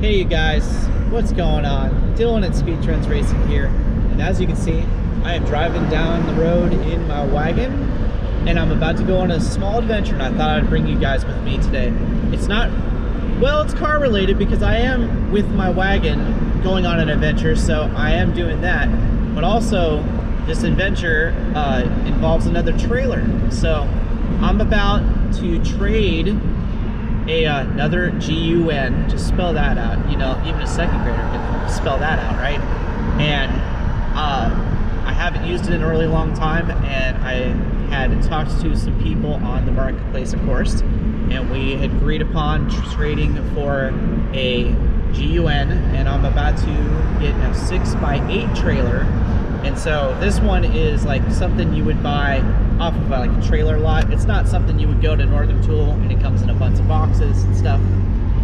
Hey you guys, what's going on? Dylan at SpeedTrends Racing here, and as you can see, I am driving down the road in my wagon, and I'm about to go on a small adventure, and I thought I'd bring you guys with me today. It's not, well, it's car related because I am with my wagon going on an adventure, so I am doing that, but also this adventure involves another trailer. So I'm about to trade another GUN, just spell that out. You know, even a second grader can spell that out, right? And I haven't used it in a really long time, and I had talked to some people on the marketplace, of course, and we had agreed upon trading for a GUN, and I'm about to get a 6x8 trailer. And so this one is like something you would buy off of like a trailer lot. It's not something you would go to Northern Tool and it comes in a bunch of boxes and stuff,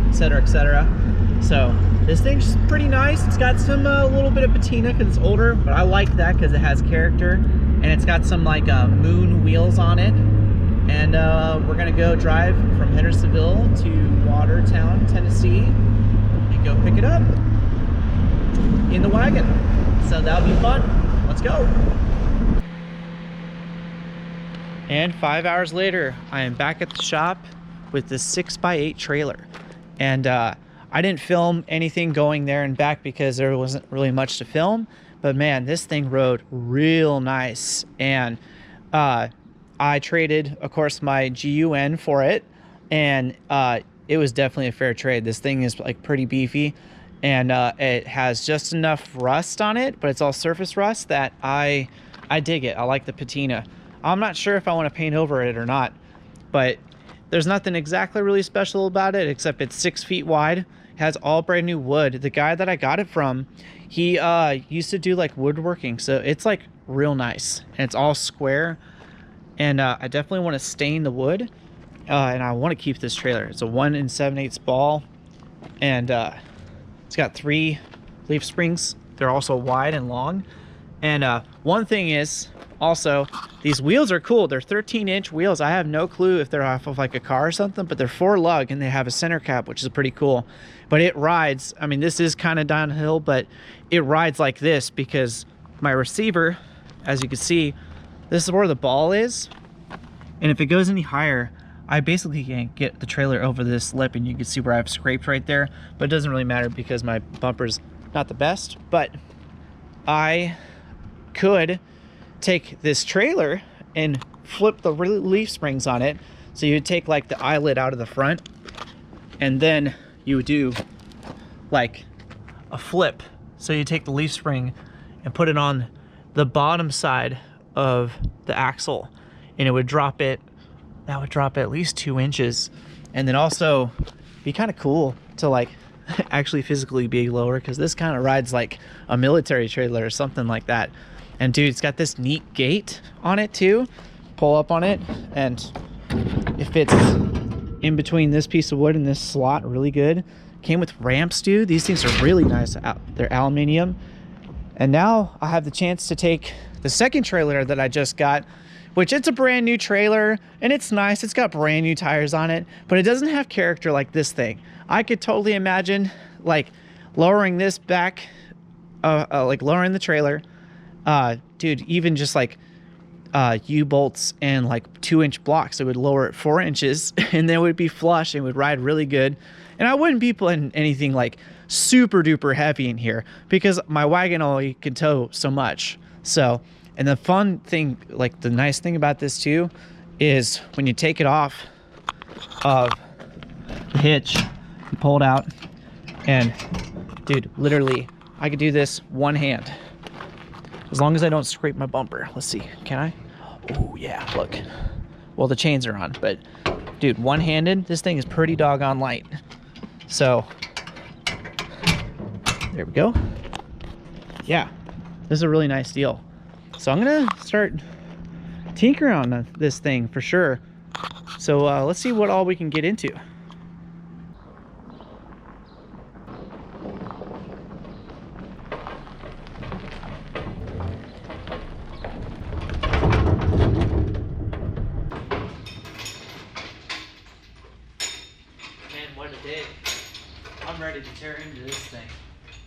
etc., etc. So this thing's pretty nice. It's got some little bit of patina because it's older, but I like that because it has character, and it's got some like moon wheels on it. And we're gonna go drive from Hendersonville to Watertown, Tennessee, and go pick it up in the wagon. So that'll be fun. Let's go. And 5 hours later, I am back at the shop with this 6x8 trailer. And I didn't film anything going there and back because there wasn't really much to film. But man, this thing rode real nice. And I traded, of course, my GUN for it. And it was definitely a fair trade. This thing is like pretty beefy. And it has just enough rust on it, but it's all surface rust that I dig it. I like the patina. I'm not sure if I want to paint over it or not, but there's nothing exactly really special about it except it's 6 feet wide. It has all brand new wood. The guy that I got it from, he used to do like woodworking, so it's like real nice, and it's all square. And I definitely want to stain the wood, and I want to keep this trailer. It's a 1 7/8 ball, and it's got 3 leaf springs. They're also wide and long. And one thing is also, these wheels are cool. They're 13-inch wheels. I have no clue if they're off of like a car or something, but they're 4-lug and they have a center cap, which is pretty cool. But it rides, I mean, this is kind of downhill, but it rides like this because my receiver, as you can see, this is where the ball is. And if it goes any higher, I basically can't get the trailer over this lip, and you can see where I've scraped right there, but it doesn't really matter because my bumper's not the best. But I could take this trailer and flip the leaf springs on it. So you would take like the eyelet out of the front, and then you would do like a flip. So you take the leaf spring and put it on the bottom side of the axle, and it would drop it. That would drop at least 2 inches, and then also be kind of cool to like actually physically be lower, because this kind of rides like a military trailer or something like that. And dude, it's got this neat gate on it too. Pull up on it, and it fits in between this piece of wood and this slot really good. Came with ramps, dude. These things are really nice. They're aluminum. And now I have the chance to take the second trailer that I just got, which it's a brand new trailer, and it's nice. It's got brand new tires on it, but it doesn't have character like this thing. I could totally imagine like lowering this back, like lowering the trailer. Dude, even just like U-bolts and like 2-inch blocks, it would lower it 4 inches, and then it would be flush and would ride really good. And I wouldn't be putting anything like super duper heavy in here because my wagon only can tow so much. So, and the fun thing, like the nice thing about this too, is when you take it off of the hitch, you pull it out, and dude, literally, I could do this one hand. As long as I don't scrape my bumper. Let's see, can I? Oh yeah, look. Well, the chains are on, but dude, one-handed, this thing is pretty doggone light. So, there we go. Yeah, this is a really nice deal. So I'm gonna start tinkering on this thing for sure. So let's see what all we can get into. Man, what a day. I'm ready. excited to tear into this thing.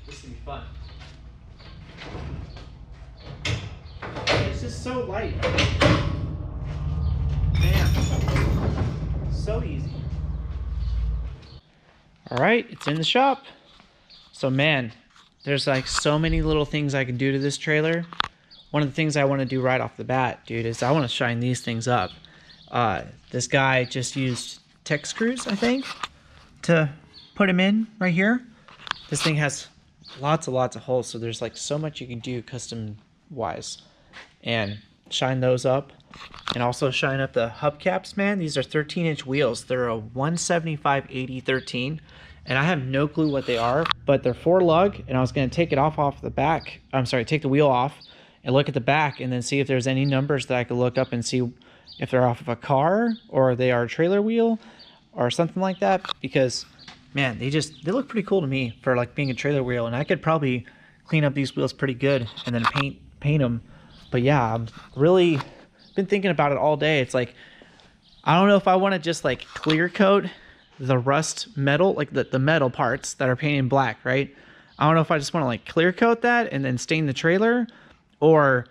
This is gonna be fun. It's just so light. Man, so easy. All right, it's in the shop. So man, there's like so many little things I can do to this trailer. One of the things I want to do right off the bat, dude, is I want to shine these things up. This guy just used tech screws, I think, to put them in right here. This thing has lots of holes, so there's like so much you can do custom wise. And shine those up, and also shine up the hubcaps, man. These are 13-inch wheels. They're a 175/80/13, and I have no clue what they are, but they're 4-lug, and I was gonna take it off the back. I'm sorry, take the wheel off and look at the back, and then see if there's any numbers that I could look up and see if they're off of a car or they are a trailer wheel or something like that. Because man, they look pretty cool to me for like being a trailer wheel, and I could probably clean up these wheels pretty good and then paint them. But yeah, I've really been thinking about it all day. It's like, I don't know if I want to just like clear coat the rust metal, like the metal parts that are painted black, right? I don't know if I just want to like clear coat that and then stain the trailer, or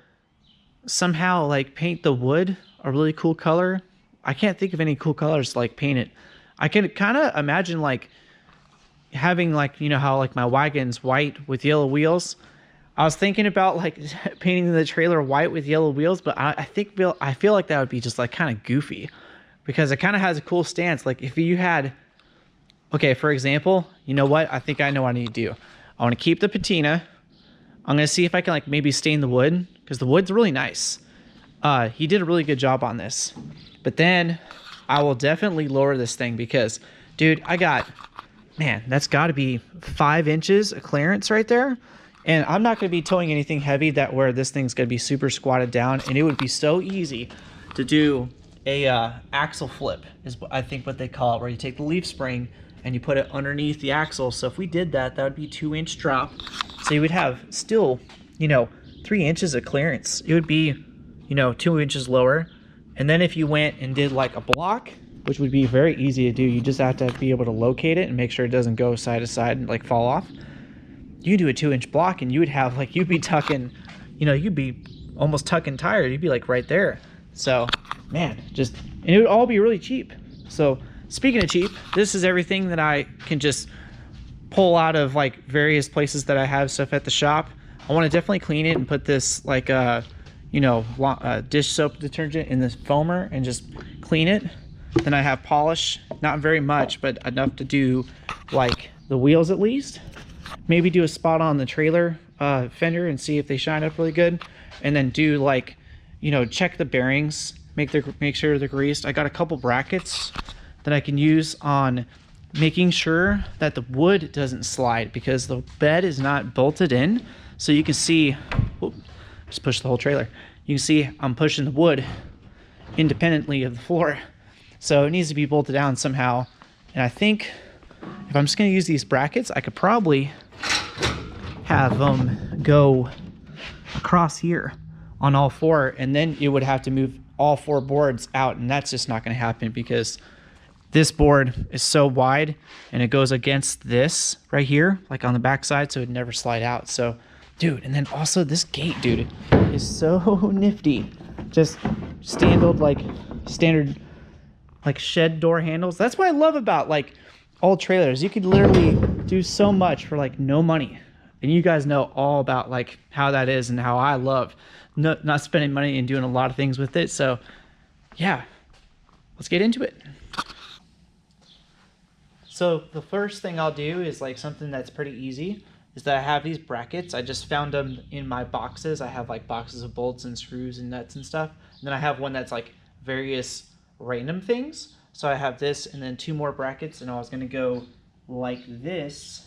somehow like paint the wood a really cool color. I can't think of any cool colors to like paint it. I can kind of imagine like having like, you know how like my wagon's white with yellow wheels. I was thinking about like painting the trailer white with yellow wheels, but I feel like that would be just like kind of goofy, because it kind of has a cool stance. Like if you had, okay, for example, you know what? I think I know what I need to do. I want to keep the patina. I'm going to see if I can like maybe stain the wood, because the wood's really nice. He did a really good job on this. But then I will definitely lower this thing, because dude, man, that's got to be 5 inches of clearance right there. And I'm not going to be towing anything heavy that where this thing's going to be super squatted down, and it would be so easy to do a axle flip is I think what they call it, where you take the leaf spring and you put it underneath the axle. So if we did that, that would be 2-inch drop. So you would have still, you know, 3 inches of clearance. It would be, you know, 2 inches lower. And then if you went and did like a block, which would be very easy to do, you just have to be able to locate it and make sure it doesn't go side to side and like fall off. You do a 2-inch block and you would have like, you'd be tucking, you know, you'd be almost tucking tire. You'd be like right there. So man, and it would all be really cheap. So speaking of cheap, this is everything that I can just pull out of like various places that I have stuff at the shop. I want to definitely clean it and put this like you know, dish soap detergent in this foamer and just clean it. Then I have polish, not very much, but enough to do like the wheels at least. Maybe do a spot on the trailer fender and see if they shine up really good. And then do like, you know, check the bearings, make sure they're greased. I got a couple brackets that I can use on making sure that the wood doesn't slide, because the bed is not bolted in. So you can see, whoop, just push the whole trailer. You can see I'm pushing the wood independently of the floor. So it needs to be bolted down somehow. And I think if I'm just gonna use these brackets, I could probably have them go across here on all 4, and then it would have to move all 4 boards out, and that's just not gonna happen because this board is so wide and it goes against this right here, like on the back side, so it'd never slide out. So dude, and then also this gate, dude, is so nifty. Just standard like shed door handles. That's what I love about like old trailers. You could literally do so much for like no money. And you guys know all about like how that is and how I love not spending money and doing a lot of things with it. So yeah, let's get into it. So the first thing I'll do is like something that's pretty easy, is that I have these brackets. I just found them in my boxes. I have like boxes of bolts and screws and nuts and stuff. And then I have one that's like various random things. So I have this and then 2 more brackets, and I was gonna go like this,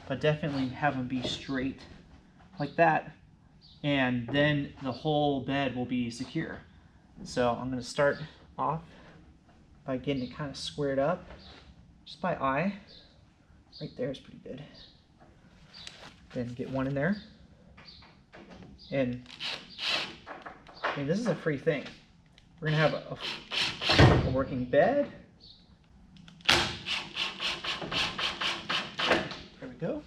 but definitely have them be straight like that. And then the whole bed will be secure. So I'm gonna start off by getting it kind of squared up, just by eye. Right there is pretty good. Then get one in there. And I mean, this is a free thing. We're gonna have a working bed. go.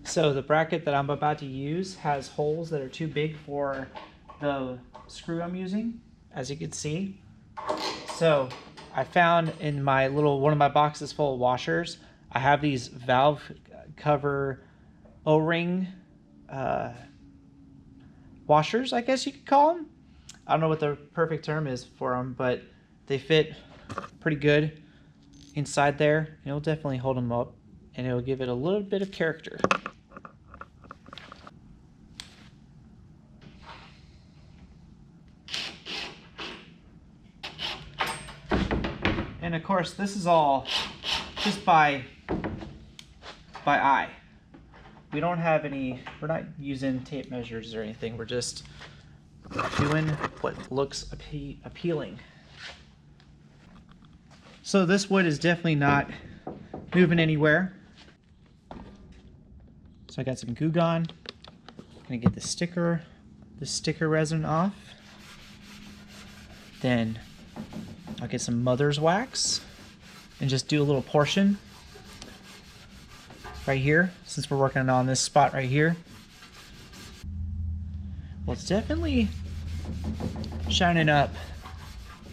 So the bracket that I'm about to use has holes that are too big for the screw I'm using, as you can see. So I found in my one of my boxes full of washers, I have these valve cover O-ring washers, I guess you could call them. I don't know what the perfect term is for them, but they fit pretty good inside there. It'll definitely hold them up, and it'll give it a little bit of character. And of course, this is all just by eye. We don't have any, we're not using tape measures or anything. We're just doing what looks appealing. So this wood is definitely not moving anywhere. So I got some Goo Gone. Gonna get the sticker resin off. Then I'll get some mother's wax and just do a little portion right here, since we're working on this spot right here. Well, it's definitely shining up,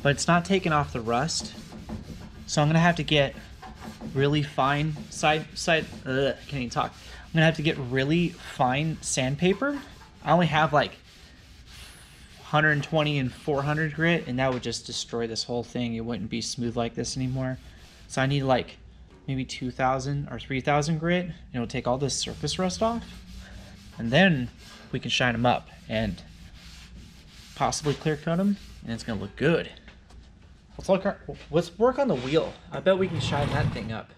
but it's not taking off the rust. So I'm gonna have to get really fine can't even talk. I'm gonna have to get really fine sandpaper. I only have like 120 and 400 grit, and that would just destroy this whole thing. It wouldn't be smooth like this anymore. So I need like maybe 2,000 or 3,000 grit, and it'll take all this surface rust off, and then we can shine them up and possibly clear coat them, and it's gonna look good. Let's work on the wheel. I bet we can shine that thing up.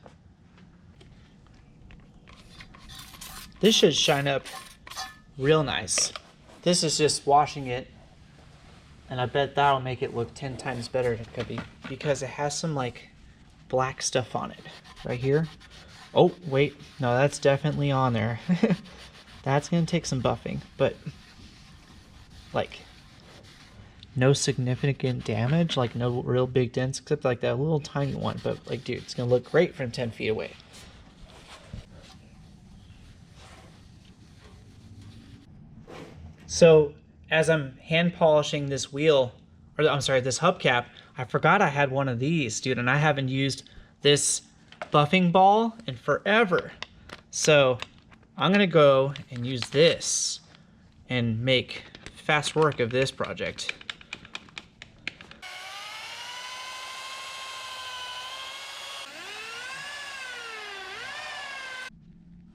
This should shine up real nice. This is just washing it, and I bet that'll make it look 10 times better because it has some like black stuff on it right here. Oh wait, no, that's definitely on there. That's gonna take some buffing, but like no significant damage, like no real big dents except like that little tiny one. But like, dude, it's gonna look great from 10 feet away. So as I'm hand polishing this wheel, or I'm sorry, this hubcap, I forgot I had one of these, dude, and I haven't used this buffing ball in forever. So I'm gonna go and use this and make fast work of this project.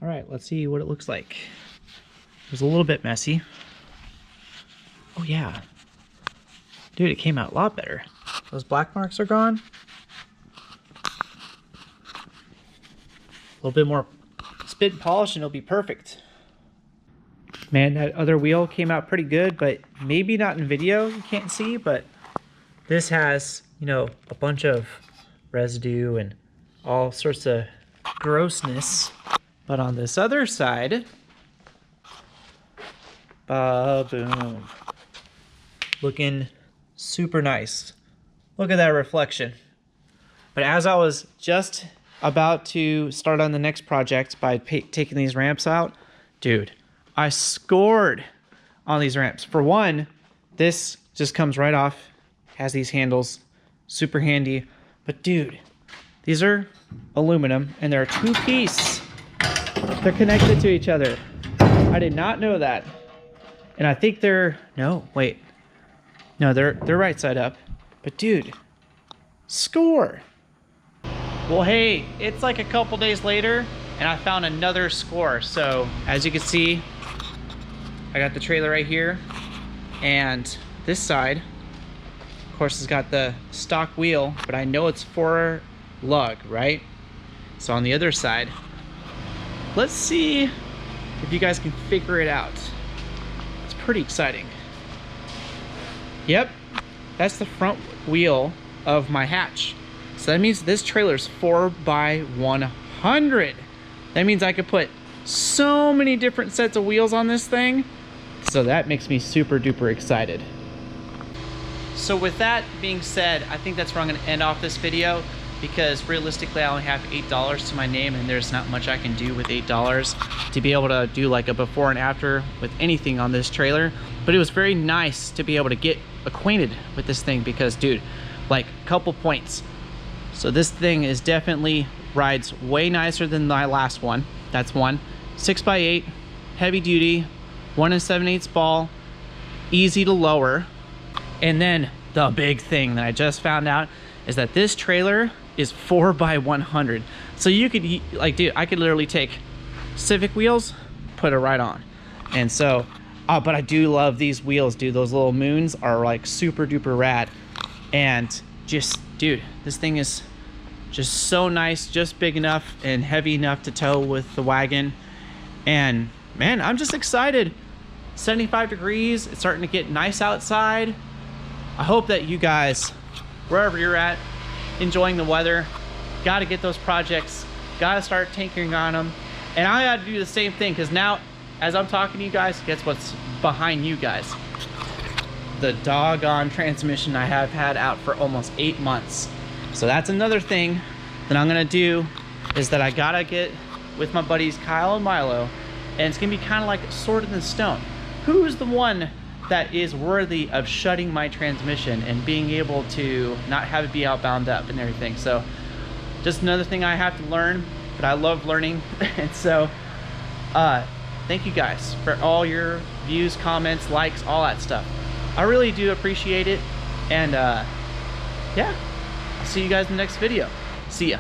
All right, let's see what it looks like. It was a little bit messy. Oh yeah. Dude, it came out a lot better. Those black marks are gone. A little bit more spit and polish and it'll be perfect. Man, that other wheel came out pretty good, but maybe not in video, you can't see, but this has, you know, a bunch of residue and all sorts of grossness. But on this other side, boom. Looking super nice. Look at that reflection. But as I was just about to start on the next project by taking these ramps out, dude, I scored on these ramps. For one, this just comes right off, has these handles, super handy. But dude, these are aluminum and they're a two-piece. They're connected to each other. I did not know that. And I think they're, no, wait. No, they're right side up. But dude, score. Well, hey, it's like a couple days later and I found another score. So as you can see, I got the trailer right here, and this side, of course, has got the stock wheel, but I know it's 4 lug, right? So on the other side, let's see if you guys can figure it out. It's pretty exciting. Yep, that's the front wheel of my hatch. So that means this trailer's 4x100. That means I could put so many different sets of wheels on this thing. So that makes me super duper excited. So with that being said, I think that's where I'm going to end off this video, because realistically I only have $8 to my name and there's not much I can do with $8 to be able to do like a before and after with anything on this trailer. But it was very nice to be able to get acquainted with this thing, because dude, like, couple points. So this thing is definitely rides way nicer than my last one. That's one. 6x8, heavy duty, 1 7/8 ball, easy to lower. And then the big thing that I just found out is that this trailer is 4x100. So you could, like, dude, I could literally take Civic wheels, put it right on. And so, but I do love these wheels, dude. Those little moons are like super duper rad. And just, dude, this thing is just so nice, just big enough and heavy enough to tow with the wagon. And man, I'm just excited. 75 degrees, it's starting to get nice outside. I hope that you guys, wherever you're at, enjoying the weather. Got to get those projects, got to start tinkering on them. And I got to do the same thing, because now as I'm talking to you guys, guess what's behind you guys? The doggone transmission I have had out for almost 8 months. So that's another thing that I'm gonna do, is that I gotta get with my buddies Kyle and Milo, and it's gonna be kind of like sword in the stone. Who's the one that is worthy of shutting my transmission and being able to not have it be out bound up and everything? So just another thing I have to learn, but I love learning. And so thank you guys for all your views, comments, likes, all that stuff. I really do appreciate it. And yeah, I'll see you guys in the next video. See ya.